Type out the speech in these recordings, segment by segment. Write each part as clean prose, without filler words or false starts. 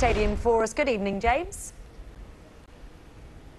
Stadium for us. Good evening, James.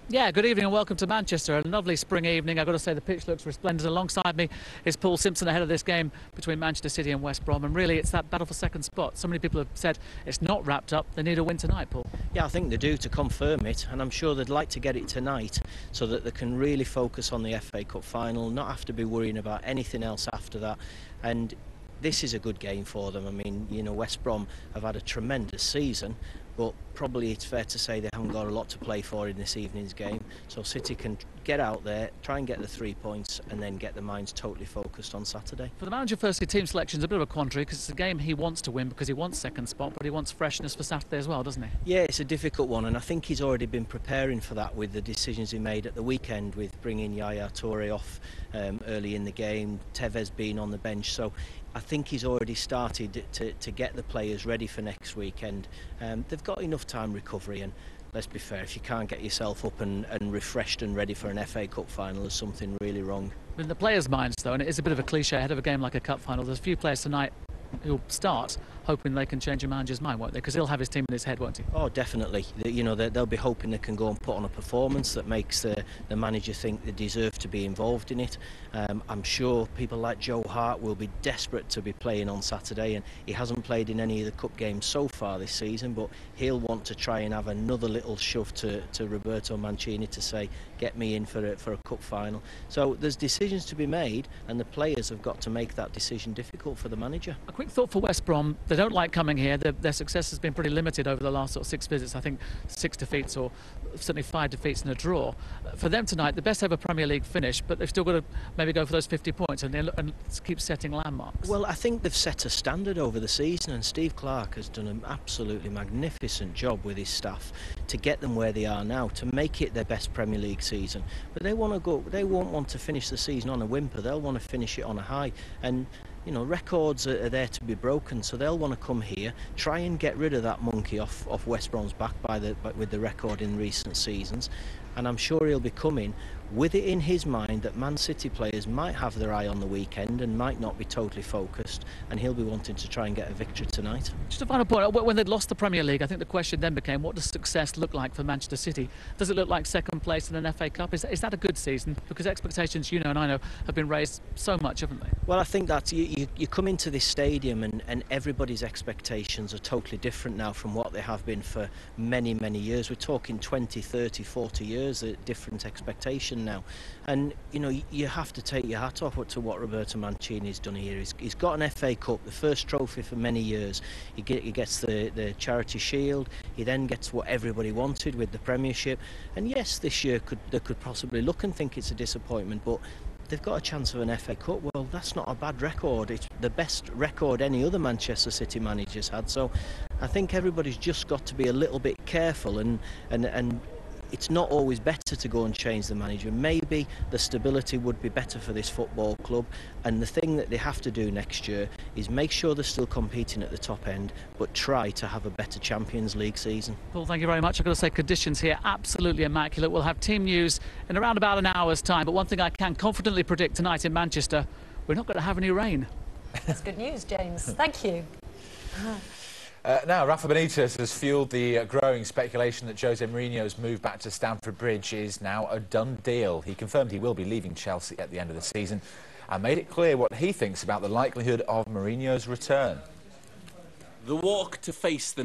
Yeah, good evening and welcome to Manchester. A lovely spring evening. I've got to say the pitch looks resplendent. Alongside me is Paul Simpson ahead of this game between Manchester City and West Brom. And really, it's that battle for second spot. So many people have said it's not wrapped up. They need a win tonight, Paul. Yeah, I think they do to confirm it. And I'm sure they'd like to get it tonight so that they can really focus on the FA Cup final, not have to be worrying about anything else after that. And this is a good game for them. I mean, you know, West Brom have had a tremendous season, but probably it's fair to say they haven't got a lot to play for in this evening's game. So City can get out there, try and get the 3 points, and then get their minds totally focused on Saturday. For the manager, firstly, team selection's a bit of a quandary because it's a game he wants to win because he wants second spot, but he wants freshness for Saturday as well, doesn't he? Yeah, it's a difficult one, and I think he's already been preparing for that with the decisions he made at the weekend with bringing Yaya Toure off early in the game, Tevez being on the bench. So I think he's already started to get the players ready for next weekend. They've got enough time recovery, and let's be fair, if you can't get yourself up and refreshed and ready for an FA Cup final, there's something really wrong. In the players' minds, though, and it is a bit of a cliche ahead of a game like a cup final, there's a few players tonight who'll start hoping they can change a manager's mind, won't they? Because he'll have his team in his head, won't he? Oh, definitely. You know, they'll be hoping they can go and put on a performance that makes the manager think they deserve to be involved in it. I'm sure people like Joe Hart will be desperate to be playing on Saturday, and he hasn't played in any of the cup games so far this season, but he'll want to try and have another little shove to Roberto Mancini to say, get me in for a cup final. So there's decisions to be made, and the players have got to make that decision difficult for the manager. A quick thought for West Brom. They don't like coming here. Their success has been pretty limited over the last sort of 6 visits. I think 6 defeats or certainly 5 defeats and a draw. For them tonight, the best ever Premier League finish, but they've still got to maybe go for those 50 points and keep setting landmarks. Well, I think they've set a standard over the season, and Steve Clarke has done an absolutely magnificent job with his staff to get them where they are now, to make it their best Premier League season. But they want to go. They won't want to finish the season on a whimper. They'll want to finish it on a high. And you know, records are there to be broken, so they'll want to come here, try and get rid of that monkey off West Brom's back with the record in recent seasons. And I'm sure he'll be coming with it in his mind that Man City players might have their eye on the weekend and might not be totally focused, and he'll be wanting to try and get a victory tonight. Just a final point, when they'd lost the Premier League, I think the question then became, what does success look like for Manchester City? Does it look like second place in an FA Cup? Is that a good season? Because expectations, you know and I know, have been raised so much, haven't they? Well, I think that you come into this stadium and everybody's expectations are totally different now from what they have been for many, many years. We're talking 20, 30, 40 years, a different expectation now. And, you know, you have to take your hat off to what Roberto Mancini's done here. He's got an FA Cup, the first trophy for many years. He gets the Charity Shield. He then gets what everybody wanted with the Premiership. And yes, this year they could possibly look and think it's a disappointment, but they've got a chance of an FA Cup. Well, that's not a bad record. It's the best record any other Manchester City manager's had. So I think everybody's just got to be a little bit careful, and it's not always better to go and change the manager. Maybe the stability would be better for this football club, and the thing that they have to do next year is make sure they're still competing at the top end, but try to have a better Champions League season. Paul, thank you very much. I've got to say, conditions here absolutely immaculate. We'll have team news in around about an hour's time, but one thing I can confidently predict tonight in Manchester, we're not going to have any rain. That's good news, James. Thank you. Now, Rafa Benitez has fueled the growing speculation that Jose Mourinho's move back to Stamford Bridge is now a done deal. He confirmed he will be leaving Chelsea at the end of the season and made it clear what he thinks about the likelihood of Mourinho's return. The walk to face the